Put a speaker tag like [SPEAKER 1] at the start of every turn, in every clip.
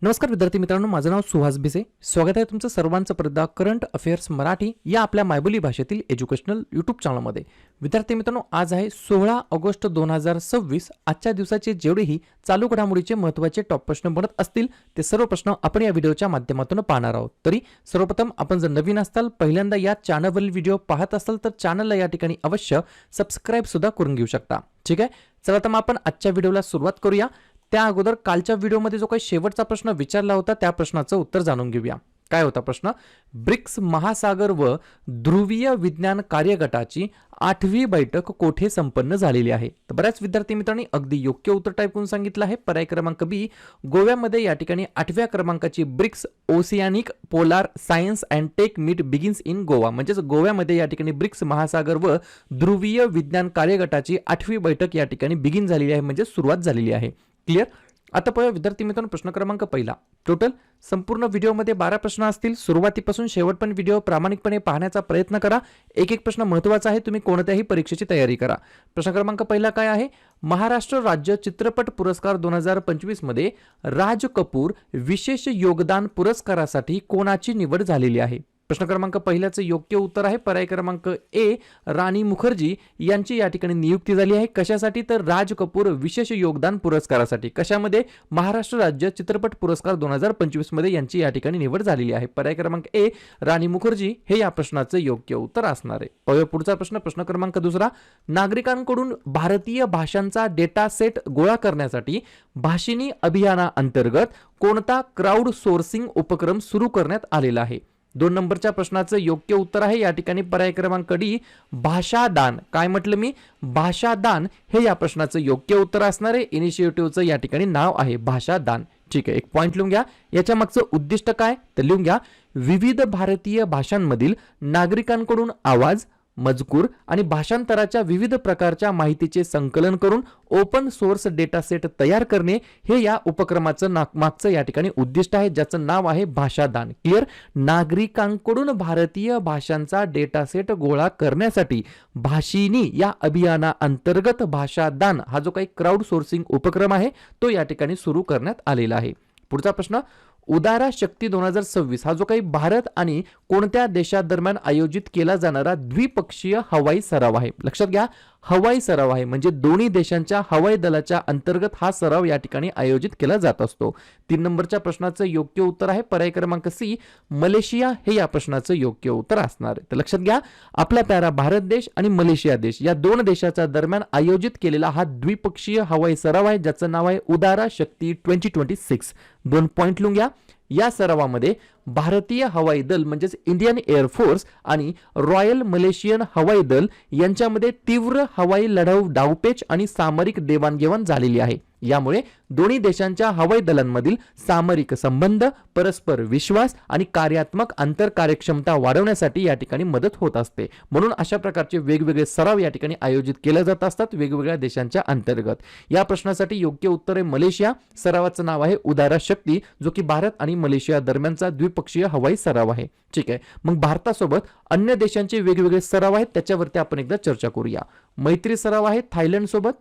[SPEAKER 1] नमस्कार विद्यार्थी मित्रांनो, माझं नाव सुहास भिसे. स्वागत आहे तुमचं सर्वांचं परदा करंट अफेअर्स मराठी या आपल्या मायबोली भाषेतील एज्युकेशनल यूट्यूब चॅनलमध्ये. विद्यार्थी मित्रांनो, आज आहे 16 ऑगस्ट 2026. आजच्या दिवसाचे जेवढेही चालू घडामोडीचे महत्त्वाचे टॉप प्रश्न बनत असतील ते सर्व प्रश्न आपण या व्हिडिओच्या माध्यमातून पाहणार आहोत. तरी सर्वप्रथम आपण जर नवीन असाल, पहिल्यांदा या चॅनलवरील व्हिडिओ पाहत असाल तर चॅनलला या ठिकाणी अवश्य सबस्क्राईब सुद्धा करून घेऊ शकता. ठीक आहे, चला तर मग आपण आजच्या व्हिडिओला सुरुवात करूया. त्या अगोदर कालच्या व्हिडिओमध्ये जो काही शेवटचा प्रश्न विचारला होता त्या प्रश्नाचं उत्तर जाणून घेऊया. काय होता प्रश्न? ब्रिक्स महासागर व ध्रुवीय विज्ञान कार्यगटाची 8वी बैठक कोठे संपन्न झालेली आहे? तर बऱ्याच विद्यार्थी मित्रांनी अगदी योग्य उत्तर टाईप करून सांगितलं आहे. पर्याय क्रमांक बी, गोव्यामध्ये या ठिकाणी 8व्या क्रमांकाची BRICS oceanic polar science and tech meet begins in Goa. म्हणजेच गोव्यामध्ये या ठिकाणी ब्रिक्स महासागर व ध्रुवीय विज्ञान कार्यगटाची 8वी बैठक या ठिकाणी बिगिन झालेली आहे, म्हणजे सुरुवात झालेली आहे. क्लिअर? आता पाहूया विद्यार्थी मित्रांनो, प्रश्न क्रमांक पहिला. टोटल संपूर्ण व्हिडिओमध्ये 12 प्रश्न असतील. सुरुवातीपासून शेवटपर्यंत व्हिडिओ प्रामाणिकपणे पाहण्याचा प्रयत्न करा. एक एक प्रश्न महत्त्वाचा आहे, तुम्ही कोणत्याही परीक्षेची तयारी करा. प्रश्न क्रमांक पहिला काय आहे? महाराष्ट्र राज्य चित्रपट पुरस्कार 2025 मध्ये राज कपूर विशेष योगदान पुरस्कारासाठी कोणाची निवड झालेली आहे? प्रश्न क्रमांक पहिल्याचं योग्य उत्तर आहे पर्याय क्रमांक ए, राणी मुखर्जी यांची या ठिकाणी नियुक्ती झाली आहे. कशासाठी? तर राज कपूर विशेष योगदान पुरस्कारासाठी. कशामध्ये? महाराष्ट्र राज्य चित्रपट पुरस्कार 2025 मध्ये यांची या ठिकाणी निवड झालेली आहे. पर्याय क्रमांक ए, राणी मुखर्जी हे या प्रश्नाचं योग्य उत्तर असणार आहे. पाहूया पुढचा प्रश्न. प्रश्न क्रमांक दुसरा. नागरिकांकडून भारतीय भाषांचा डेटा सेट गोळा करण्यासाठी भाषिणी अभियानाअंतर्गत कोणता क्राउड सोर्सिंग उपक्रम सुरू करण्यात आलेला आहे? 2 नंबरच्या प्रश्नाचं योग्य उत्तर आहे या ठिकाणी पर्याय क्रमांक डी, भाषादान. काय म्हटलं मी? भाषादान हे या प्रश्नाचं योग्य उत्तर असणार आहे. इनिशिएटिव्हचं या ठिकाणी नाव आहे भाषादान. ठीक आहे, एक पॉइंट लिहून घ्या. याच्या मागचं उद्दिष्ट काय तर लिहून घ्या. विविध भारतीय भाषांमधील नागरिकांकडून आवाज, मजकूर आणि भाषांतराच्या विविध प्रकारच्या माहितीचे संकलन करून ओपन सोर्स डेटा सेट तयार करणे हे या उपक्रमाचं मागचं या ठिकाणी उद्दिष्ट आहे, ज्याचं नाव आहे भाषादान. क्लिअर? नागरिकांकडून भारतीय भाषांचा डेटा सेट गोळा करण्यासाठी भाषिणी या अभियानाअंतर्गत भाषादान हा जो काही क्राउड सोर्सिंग उपक्रम आहे तो या ठिकाणी सुरू करण्यात आलेला आहे. पुढचा प्रश्न. उदारा शक्ती 2026 हा जो काही भारत आणि कोणत्या देशादरम्यान आयोजित केला जाणारा द्विपक्षीय हवाई सराव आहे? लक्षात घ्या, हवाई सराव आहे म्हणजे दोन्ही देशांच्या हवाई दलाच्या अंतर्गत हा सराव या ठिकाणी आयोजित केला जात असतो. 3 नंबरच्या प्रश्नाचं योग्य उत्तर आहे पर्याय क्रमांक सी, मलेशिया हे या प्रश्नाचं योग्य उत्तर असणार आहे. तर लक्षात घ्या, आपला प्यारा भारत देश आणि मलेशिया देश या दोन देशाच्या दरम्यान आयोजित केलेला हा द्विपक्षीय हवाई सराव आहे, ज्याचं नाव आहे उदारा शक्ती 2026. 2 पॉइंट लिहून घ्या. या सरावामध्ये भारतीय हवाई दल म्हणजेच इंडियन एअरफोर्स आणि रॉयल मलेशियन हवाई दल यांच्यामध्ये तीव्र हवाई लढाऊ डावपेच आणि सामरिक देवाणघेवाण झालेली आहे. यामुळे दोन्ही देशांच्या हवाई दलांमधील सामरिक संबंध, परस्पर विश्वास आणि कार्यात्मक आंतर कार्यक्षमता वाढवण्यासाठी या ठिकाणी मदत होत असते. म्हणून अशा प्रकारचे वेगवेगळे सराव या ठिकाणी आयोजित केले जात असतात वेगवेगळ्या देशांच्या अंतर्गत. या प्रश्नासाठी योग्य उत्तर आहे मलेशिया. सरावाचं नाव आहे उदारा शक्ती, जो की भारत आणि मलेशिया दरम्यानचा द्विपक्षीय हवाई सराव आहे. ठीक आहे, मग भारतासोबत अन्य देशांचे वेगवेगळे सराव आहेत त्याच्यावरती आपण एकदा चर्चा करूया. मैत्री सराव आहे थायलंड सोबत,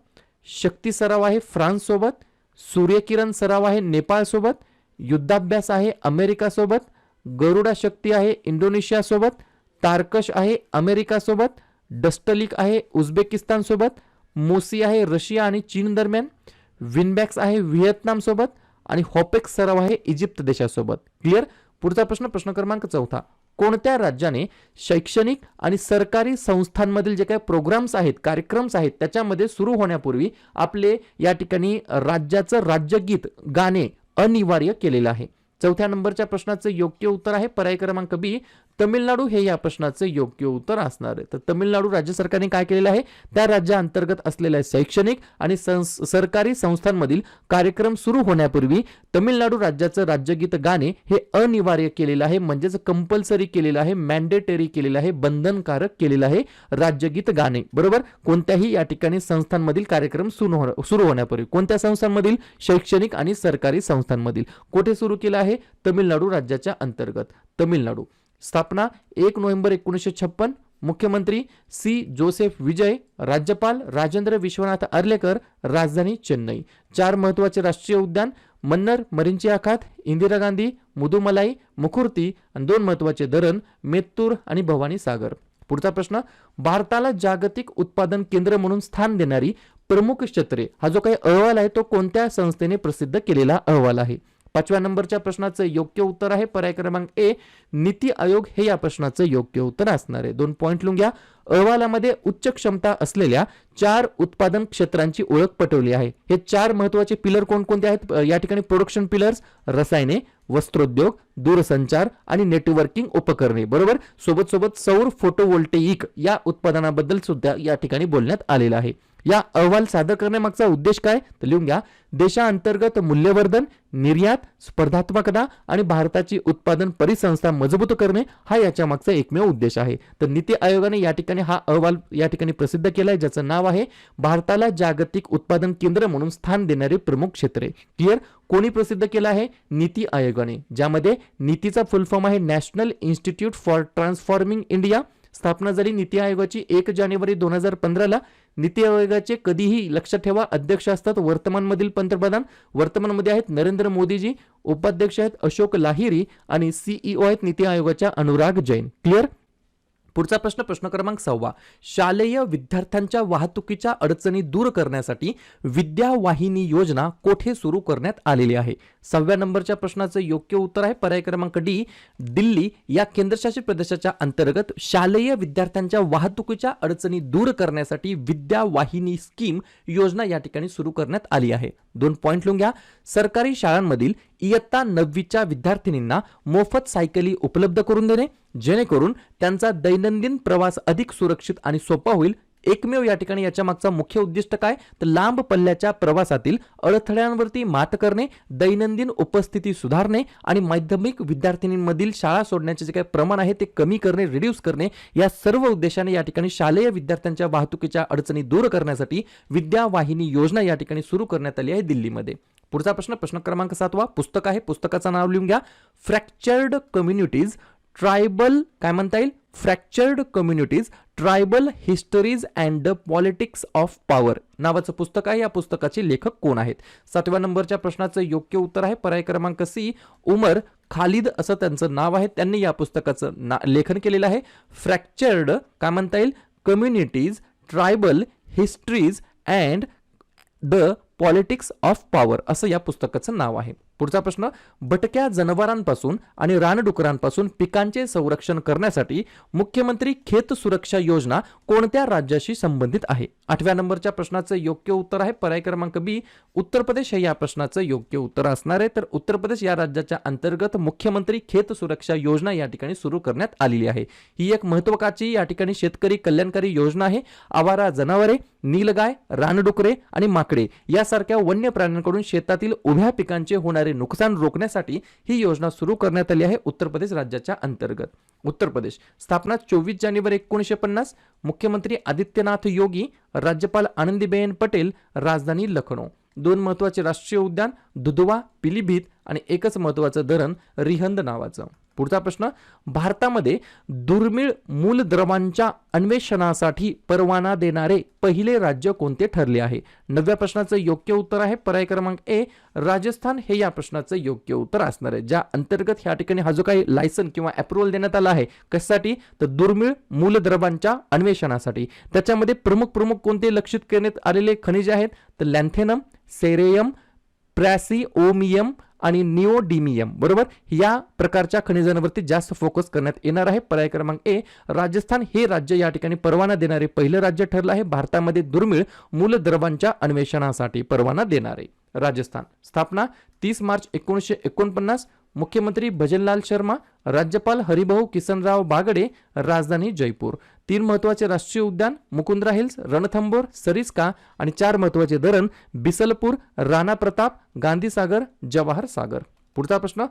[SPEAKER 1] शक्ती सराव आहे फ्रान्स सोबत, सूर्यकिरण सराव आहे नेपाळ सोबत, युद्धाभ्यास आहे अमेरिका सोबत, गरुडा शक्ती आहे इंडोनेशिया सोबत, तारकश आहे अमेरिका सोबत, डस्टलिक आहे उझबेकिस्तान सोबत, मोसी आहे रशिया आणि चीन दरम्यान, विनबॅक्स आहे व्हिएतनाम सोबत आणि हॉपेक्स सराव आहे इजिप्त देशासोबत. क्लिअर? पुढचा प्रश्न. प्रश्न क्रमांक 4. कोणत्या राज्याने शैक्षणिक आणि सरकारी संस्थांमधील जे काही प्रोग्राम्स आहेत, कार्यक्रम्स आहेत त्याच्यामध्ये सुरू होण्यापूर्वी आपले या ठिकाणी राज्याचं राज्यगीत गाणे अनिवार्य केलेलं आहे? 4थ्या नंबरच्या प्रश्नाचं योग्य उत्तर आहे पर्याय क्रमांक बी, तमिळनाडू हे या प्रश्नाचं योग्य उत्तर असणार आहे. तर तमिळनाडू राज्य सरकारने काय केलेलं आहे? त्या राज्याअंतर्गत असलेल्या शैक्षणिक आणि सरकारी संस्थांमधील कार्यक्रम सुरू होण्यापूर्वी तमिळनाडू राज्याचं राज्यगीत गाणे हे अनिवार्य केलेलं आहे, म्हणजेच कंपल्सरी केलेलं आहे, मॅन्डेटरी केलेलं आहे, बंधनकारक केलेलं आहे राज्यगीत गाणे. बरोबर? कोणत्याही या ठिकाणी संस्थांमधील कार्यक्रम सुरू होण्यापूर्वी. कोणत्या संस्थांमधील? शैक्षणिक आणि सरकारी संस्थांमधील. कुठे सुरू केलं आहे? तमिळनाडू राज्याच्या अंतर्गत. तमिळनाडू. स्थापना 1 नोव्हेंबर 1956. मुख्यमंत्री सी जोसेफ विजय, राज्यपाल राजेंद्र विश्वनाथ अर्लेकर, राजधानी चेन्नई. 4 महत्त्वाचे राष्ट्रीय उद्यान मन्नर, मरीनची आखात, इंदिरा गांधी, मुदुमलाई, मुखुर्ती आणि 2 महत्वाचे धरण मेत्तूर आणि भवानी सागर. पुढचा प्रश्न, भारताला जागतिक उत्पादन केंद्र म्हणून स्थान देणारी प्रमुख क्षेत्रे, हा जो काही अहवाल आहे तो कोणत्या संस्थेने प्रसिद्ध केलेला अहवाल आहे? 5व्या नंबरच्या प्रश्नाचं योग्य उत्तर आहे पर्याय क्रमांक ए, नीती आयोग हे या प्रश्नाचं योग्य उत्तर असणार आहे. 2 पॉइंट लिहून घ्या. अहवालामध्ये उच्च क्षमता असलेल्या 4 उत्पादन क्षेत्रांची ओळख पटवली आहे. हे 4 महत्वाचे पिलर कोणकोणते आहेत? या ठिकाणी प्रोडक्शन पिलर्स, रसायने, वस्त्रोद्योग, दूरसंचार आणि नेटवर्किंग उपकरणे, बरोबर. सोबत सोबत सौर फोटोव्होल्टेइक या उत्पादनाबद्दल सुद्धा या ठिकाणी बोलण्यात आलेलं आहे. या अहवाल सादर करण्यामागचा उद्देश काय तर लिहून घ्या. देशांतर्गत मूल्यवर्धन, निर्यात, स्पर्धात्मकता आणि भारताची उत्पादन परिसंस्था मजबूत करणे हा याच्या मागचा एकमेव उद्देश आहे. तर नीती आयोगाने या ठिकाणी हा अहवाल या ठिकाणी प्रसिद्ध केलाय, ज्याचं नाव आहे भारताला जागतिक उत्पादन केंद्र म्हणून स्थान देणारे प्रमुख क्षेत्रे. क्लिअर? कोणी प्रसिद्ध केला आहे? नीती आयोगाने, ज्यामध्ये नीतीचा फुल फॉर्म आहे national institute for transforming India. स्थापना झाली नीती आयोगाची 1 जानेवारी 2015ला. नीती आयोगाचे कधीही लक्षात ठेवा अध्यक्ष असतात वर्तमानमधील पंतप्रधान, वर्तमानमध्ये आहेत नरेंद्र मोदीजी, उपाध्यक्ष आहेत अशोक लाहिरी आणि सीईओ आहेत नीती आयोगाच्या अनुराग जैन. क्लिअर? पुढचा प्रश्न, प्रश्न क्रमांक 6. शालेय विद्यार्थ्यांच्या वाहतुकीच्या अडचणी दूर करण्यासाठी विद्यावाहिनी योजना कोठे सुरू करण्यात आलेली आहे? 6व्या नंबरच्या प्रश्नाचं योग्य उत्तर आहे पर्याय क्रमांक डी, दिल्ली या केंद्रशासित प्रदेशाच्या अंतर्गत शालेय विद्यार्थ्यांच्या वाहतुकीच्या अडचणी दूर करण्यासाठी विद्यावाहिनी स्कीम योजना या ठिकाणी सुरू करण्यात आली आहे. 2 पॉइंट लिहून घ्या. सरकारी शाळांमधील इयत्ता 9वीच्या विद्यार्थिनींना मोफत सायकली उपलब्ध करून देणे, जेणेकरून त्यांचा दैनंदिन प्रवास अधिक सुरक्षित आणि सोपा होईल. एकमेव या ठिकाणी याच्या मागचा मुख्य उद्दिष्ट काय तर लांब पल्ल्याच्या प्रवासातील अडथळ्यांवरती मात करणे, दैनंदिन उपस्थिती सुधारणे आणि माध्यमिक विद्यार्थिनींमधील शाळा सोडण्याचे जे काही प्रमाण आहे ते कमी करणे, रिड्यूस करणे, या सर्व उद्देशाने या ठिकाणी शालेय विद्यार्थ्यांच्या वाहतुकीच्या अडचणी दूर करण्यासाठी विद्यावाहिनी योजना या ठिकाणी सुरू करण्यात आली आहे दिल्लीमध्ये. पुढचा प्रश्न, प्रश्न क्रमांक 7. पुस्तक आहे, पुस्तकाचं नाव लिहून घ्या. फ्रॅक्चर्ड कम्युनिटीज ट्रायबल, काय म्हणता येईल, fractured communities tribal histories and the politics of power नावाचं पुस्तक आहे. या पुस्तकाचे लेखक कोण आहेत? 7व्या नंबरच्या प्रश्नाचं योग्य उत्तर आहे पर्याय क्रमांक सी, उमर खालिद असं त्यांचं नाव आहे. त्यांनी या पुस्तकाचं लेखन केलेलं आहे. फ्रॅक्चर्ड, काय म्हणता येईल, communities tribal histories and the politics of power असं या पुस्तकाचं नाव आहे. पुढचा प्रश्न, भटक्या जनावरांपासून आणि रानडुकरांपासून पिकांचे संरक्षण करण्यासाठी मुख्यमंत्री खेत सुरक्षा योजना कोणत्या राज्याशी संबंधित आहे? 8व्या नंबरच्या प्रश्नाचं योग्य उत्तर आहे पर्याय क्रमांक बी, उत्तर प्रदेश हे या प्रश्नाचं योग्य उत्तर असणार आहे. तर उत्तर प्रदेश या राज्याच्या अंतर्गत मुख्यमंत्री खेत सुरक्षा योजना या ठिकाणी सुरू करण्यात आलेली आहे. ही एक महत्त्वाची या ठिकाणी शेतकरी कल्याणकारी योजना आहे. आवारा जनावरे, नीलगाय, रानडुकरे आणि माकडे यासारख्या वन्य प्राण्यांकडून शेतातील उभ्या पिकांचे होणारे नुकसान रोखण्यासाठी ही योजना सुरू करण्यात आली आहे उत्तर प्रदेश राज्याच्या अंतर्गत. उत्तर प्रदेश, स्थापना 24 जानेवारी 1950, मुख्यमंत्री आदित्यनाथ योगी, राज्यपाल आनंदीबेन पटेल, राजधानी लखनौ. 2 महत्वाचे राष्ट्रीय उद्यान दुधवा, पिलीभीत आणि एकच महत्वाचं धरण रिहंद नावाचं. पुढचा प्रश्न, भारतामध्ये दुर्मिळ मूलद्रव्यांच्या अन्वेषणासाठी परवाना देणारे पहिले राज्य कोणते ठरले आहे? 9व्या प्रश्नाचं योग्य उत्तर आहे पर्याय क्रमांक ए, राजस्थान हे या प्रश्नाचं योग्य उत्तर असणार आहे. ज्या अंतर्गत या ठिकाणी हा जो काही लायसन किंवा अप्रुव्हल देण्यात आला आहे कशासाठी तर दुर्मिळ मूलद्रव्यांच्या अन्वेषणासाठी. त्याच्यामध्ये प्रमुख कोणते लक्षित करण्यात आलेले खनिजे आहेत तर लॅन्थेनम, सेरेयम, प्रॅसिओमियम आणि निओडिमियम, बरोबर. या प्रकारच्या खनिजांवरती जास्त फोकस करण्यात येणार आहे. पर्याय क्रमांक ए, राजस्थान हे राज्य या ठिकाणी परवाना देणारे पहिलं राज्य ठरलं आहे भारतामध्ये दुर्मिळ मूलद्रव्यांच्या अन्वेषणासाठी परवाना देणारे. राजस्थान, स्थापना 30 मार्च 1949, मुख्यमंत्री भजनलाल शर्मा, राज्यपाल हरिभाऊ किसनराव बागडे, राजधानी जयपूर. 3 महत्वाचे राष्ट्रीय उद्यान मुकुंद्रा हिल्स, रणथंबोर, सरिस्का आणि 4 महत्वाचे धरण बिसलपूर, राणा प्रताप, गांधी सागर, जवाहर सागर. पुढचा प्रश्न,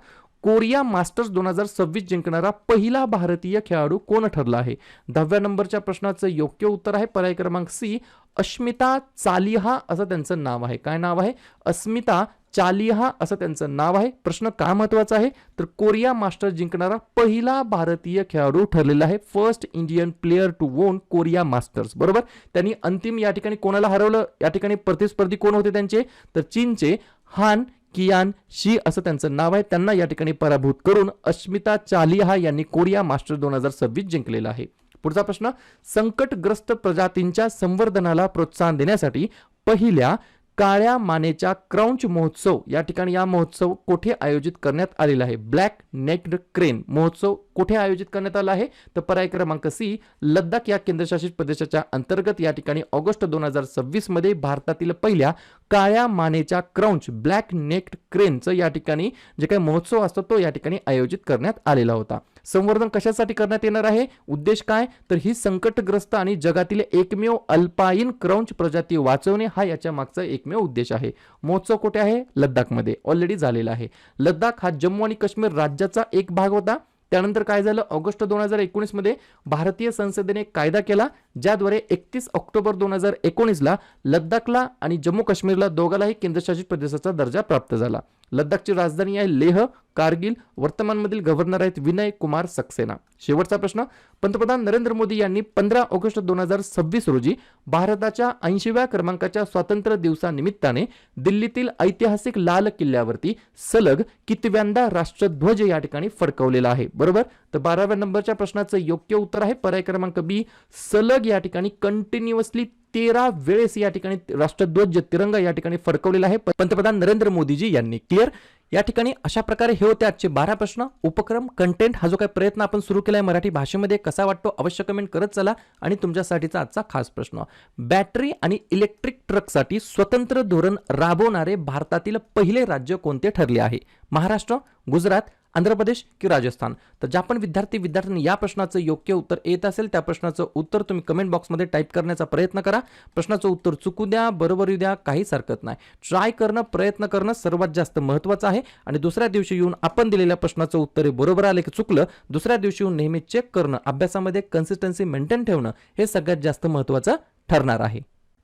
[SPEAKER 1] कोरिया मास्टर्स 2026 जिंकणारा पहिला भारतीय खेळाडू कोण ठरला आहे? 10व्या नंबरच्या प्रश्नाचं योग्य उत्तर आहे पर्याय क्रमांक सी, अस्मिता चालिहा असं त्यांचं नाव आहे. काय नाव आहे? अस्मिता चालिहा असं त्यांचं नाव आहे. प्रश्न का महत्वाचा आहे तर कोरिया मास्टर्स जिंकणारा पहिला भारतीय खेळाडू ठरलेला आहे. फर्स्ट इंडियन प्लेयर टू वोन कोरिया मास्टर्स, बरोबर. त्यांनी अंतिम या ठिकाणी कोणाला हरवलं? या ठिकाणी प्रतिस्पर्धी कोण होते त्यांचे तर चीनचे हान कियान शी असं त्यांचं नाव आहे, त्यांना या ठिकाणी पराभूत करून अस्मिता चालिहा यांनी कोरिया मास्टर 2026 जिंकलेला आहे. पुढचा प्रश्न, संकटग्रस्त प्रजातींच्या संवर्धनाला प्रोत्साहन देण्यासाठी पहिल्या काळ्या मानेच्या क्रौंच महोत्सव या ठिकाणी या महोत्सव कुठे आयोजित करण्यात आलेला आहे? ब्लॅक नेक्ड क्रेन महोत्सव कुठे आयोजित करण्यात आला आहे? तर पर्याय क्रमांक सी, लद्दाख या केंद्रशासित प्रदेशाच्या अंतर्गत या ठिकाणी ऑगस्ट 2026 मध्ये भारतातील पहिल्या काळ्या मानेच्या क्रौंच ब्लॅक नेक्ड क्रेनचं या ठिकाणी जे काही महोत्सव असतो तो या ठिकाणी आयोजित करण्यात आलेला होता. संवर्धन कशासाठी करण्यात येणार आहे? उद्देश काय? तर ही संकटग्रस्त आणि जगातील एकमेव अल्पाईन क्रौंच प्रजाती वाचवणे हा याच्या मागचा एकमेव उद्देश आहे. महोत्सव कुठे आहे? लद्दाखमध्ये ऑलरेडी झालेला आहे. लद्दाख हा जम्मू आणि काश्मीर राज्याचा एक भाग होता. त्यानंतर काय झालं? ऑगस्ट 2019 मध्ये भारतीय संसदेने कायदा केला ज्याद्वारे 31 ऑक्टोबर 2019ला लद्दाखला आणि जम्मू काश्मीरला दोघालाही केंद्रशासित प्रदेशाचा दर्जा प्राप्त झाला. लद्दाखची राजधानी आहे लेह. कारगिल. वर्तमानमधील गव्हर्नर आहेत विनय कुमार सक्सेना. शेवटचा प्रश्न, पंतप्रधान नरेंद्र मोदी यांनी 15 ऑगस्ट 2026 रोजी भारताच्या 80व्या क्रमांकाच्या स्वातंत्र्य दिवसानिमित्ताने दिल्लीतील ऐतिहासिक लाल किल्ल्यावरती सलग कितव्यांदा राष्ट्रध्वज या ठिकाणी फडकवलेला आहे? बरोबर. तर 12व्या नंबरच्या प्रश्नाचं योग्य उत्तर आहे पर्याय क्रमांक बी, सलग या ठिकाणी कंटिन्युअसली 13 वेळेस या ठिकाणी राष्ट्रध्वज तिरंगा या ठिकाणी फडकवलेला आहे पंतप्रधान नरेंद्र मोदीजी यांनी. क्लिअर? या ठिकाणी अशा प्रकारे हे होते आजचे 12 प्रश्न. उपक्रम कंटेंट हा जो काही प्रयत्न आपण सुरू केलाय मराठी भाषेमध्ये कसा वाटतो अवश्य कमेंट करत चला. आणि तुमच्यासाठीचा आजचा खास प्रश्न, बॅटरी आणि इलेक्ट्रिक ट्रकसाठी स्वतंत्र धोरण राबवणारे भारतातील पहिले राज्य कोणते ठरले आहे? महाराष्ट्र, गुजरात, आंध्र प्रदेश की राजस्थान? तर ज्या पण विद्यार्थ्यांनी या प्रश्नाचं योग्य उत्तर येत असेल त्या प्रश्नाचं उत्तर तुम्ही कमेंट बॉक्समध्ये टाईप करण्याचा प्रयत्न करा. प्रश्नाचं उत्तर चुकू द्या, बरोबर येऊ द्या, काहीच हरकत नाही. ट्राय करणं, प्रयत्न करणं सर्वात जास्त महत्त्वाचं आहे. आणि दुसऱ्या दिवशी येऊन आपण दिलेल्या प्रश्नाचं उत्तर बरोबर आलं की चुकलं, दुसऱ्या दिवशी येऊन नेहमी चेक करणं, अभ्यासामध्ये कन्सिस्टन्सी मेंटेन ठेवणं हे सगळ्यात जास्त महत्त्वाचं ठरणार आहे.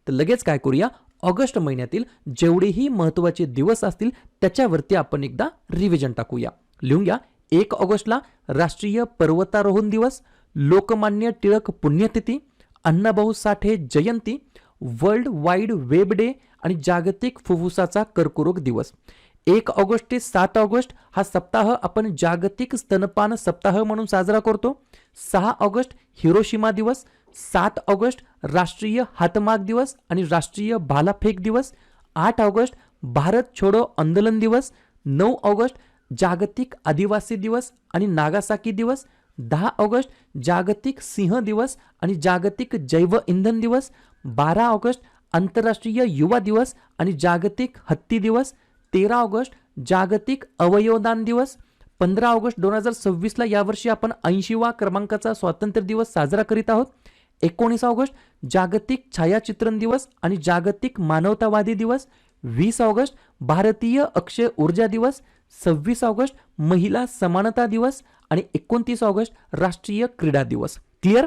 [SPEAKER 1] तर लगेच काय करूया, ऑगस्ट महिन्यातील जेवढेही महत्त्वाचे दिवस असतील त्याच्यावरती आपण एकदा रिव्हिजन टाकूया. लिहून घ्या. 1 ऑगस्टला राष्ट्रीय पर्वतारोहण दिवस, लोकमान्य टिळक पुण्यतिथी, अण्णाभाऊ साठे जयंती, वर्ल्ड वाईड वेब डे आणि जागतिक फुफ्फुसाचा कर्करोग दिवस. 1 ऑगस्ट ते 7 ऑगस्ट हा सप्ताह आपण जागतिक स्तनपान सप्ताह म्हणून साजरा करतो. 6 ऑगस्ट हिरोशिमा दिवस, 7 ऑगस्ट राष्ट्रीय हातमाग दिवस आणि राष्ट्रीय भालाफेक दिवस, 8 ऑगस्ट भारत छोडो आंदोलन दिवस, 9 ऑगस्ट जागतिक आदिवासी दिवस आणि नागासाकी दिवस, 10 ऑगस्ट जागतिक सिंह दिवस आणि जागतिक जैव इंधन दिवस, 12 ऑगस्ट आंतरराष्ट्रीय युवा दिवस आणि जागतिक हत्ती दिवस, 13 ऑगस्ट जागतिक अवयवदान दिवस, 15 ऑगस्ट 2026ला यावर्षी आपण 80वा क्रमांकाचा स्वातंत्र्य दिवस साजरा करीत आहोत. 19 ऑगस्ट जागतिक छायाचित्रण दिवस आणि जागतिक मानवतावादी दिवस, 20 ऑगस्ट भारतीय अक्षय ऊर्जा दिवस, 26 ऑगस्ट महिला समानता दिवस आणि 29 ऑगस्ट राष्ट्रीय क्रीडा दिवस. क्लिअर?